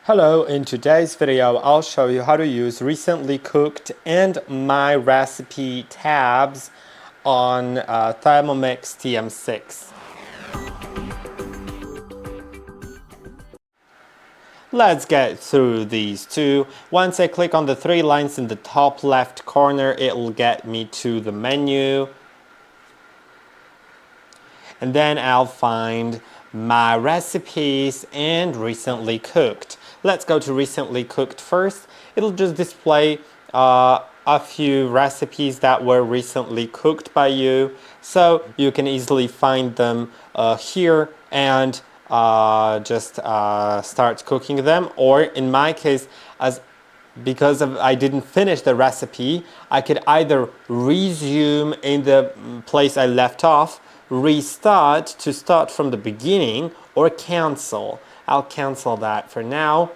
Hello, in today's video I'll show you how to use recently cooked and my recipe tabs on THERMOMIX TM6. Let's get through these two. Once I click on the three lines in the top left corner, it will get me to the menu. And then I'll find my recipes and recently cooked. Let's go to recently cooked first. It'll just display a few recipes that were recently cooked by you, so you can easily find them here and just start cooking them. Or in my case, because I didn't finish the recipe, I could either resume in the place I left off, restart to start from the beginning, or cancel. I'll cancel that for now.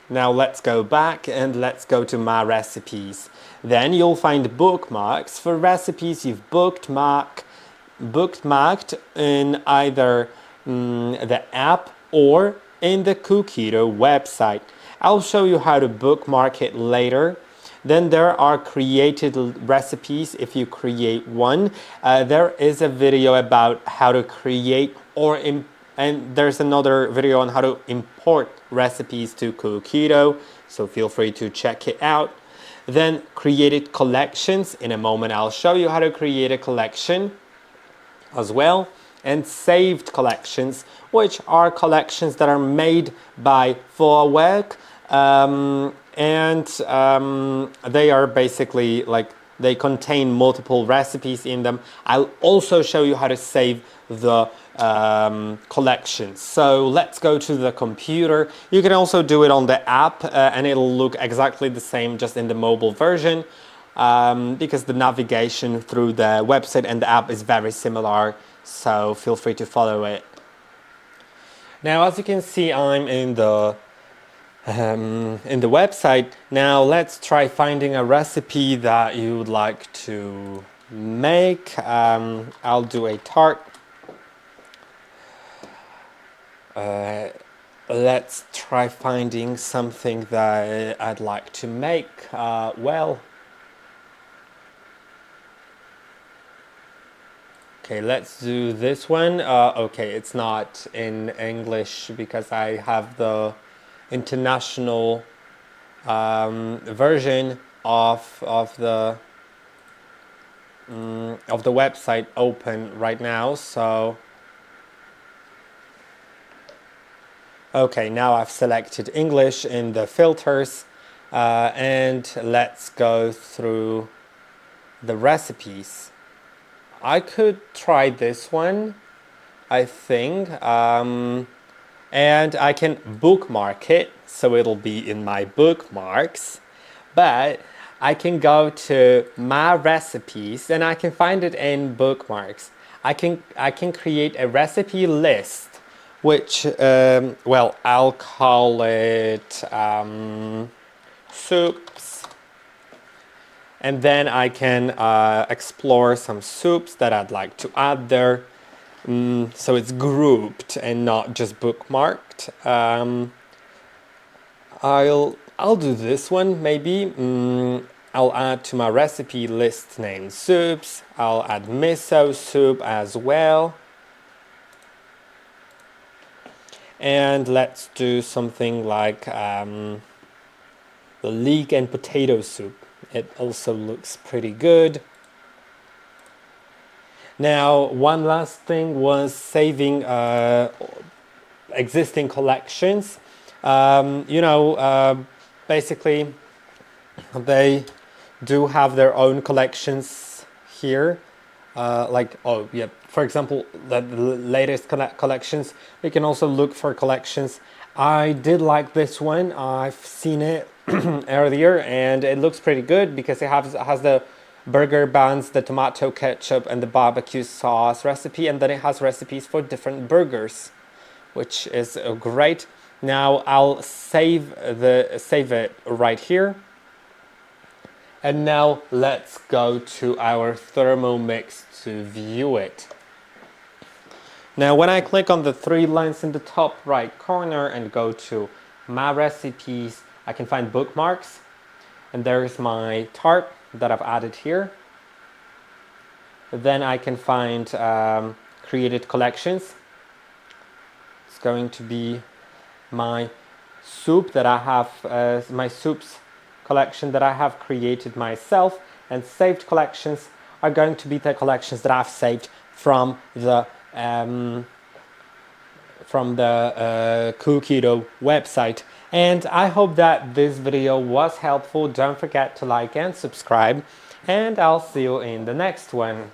Now let's go back and let's go to my recipes. Then you'll find bookmarks for recipes you've bookmarked in either the app or in the Kukito website. I'll show you how to bookmark it later. Then there are created recipes. If you create one, there is a video about how to create and there's another video on how to import recipes to Kukito, so feel free to check it out. Then created collections. In a moment I'll show you how to create a collection as well. And saved collections, which are collections that are made by Vorwerk, they are basically like they contain multiple recipes in them. I'll also show you how to save the collections. So let's go to the computer. You can also do it on the app and it'll look exactly the same, just in the mobile version, because the navigation through the website and the app is very similar. So feel free to follow it. Now, as you can see, I'm in the website. Now let's try finding a recipe that you would like to make. I'll do a tart. Let's try finding something that I'd like to make. Okay, let's do this one. Okay, it's not in English because I have the international version of the website open right now. So, okay, now I've selected English in the filters, and let's go through the recipes. I could try this one, I think, and I can bookmark it, so it'll be in my bookmarks. But I can go to my recipes and I can find it in bookmarks. I can create a recipe list, which I'll call it soups. And then I can explore some soups that I'd like to add there. So it's grouped and not just bookmarked. I'll do this one maybe. I'll add to my recipe list named soups. I'll add miso soup as well. And let's do something like the leek and potato soup. It also looks pretty good. Now, one last thing was saving existing collections. Basically, they do have their own collections here. For example, the latest collections. We can also look for collections. I did like this one. I've seen it earlier and it looks pretty good because it has the burger buns, the tomato ketchup and the barbecue sauce recipe, and then it has recipes for different burgers, which is great. Now I'll save it right here. And now let's go to our ThermoMix to view it. Now when I click on the three lines in the top right corner and go to my recipes, I can find bookmarks, and there's my tart that I've added here. Then I can find created collections. It's going to be my soup that I have, my soups collection that I have created myself, and saved collections are going to be the collections that I've saved from the Kukito website. And I hope that this video was helpful. Don't forget to like and subscribe, and I'll see you in the next one.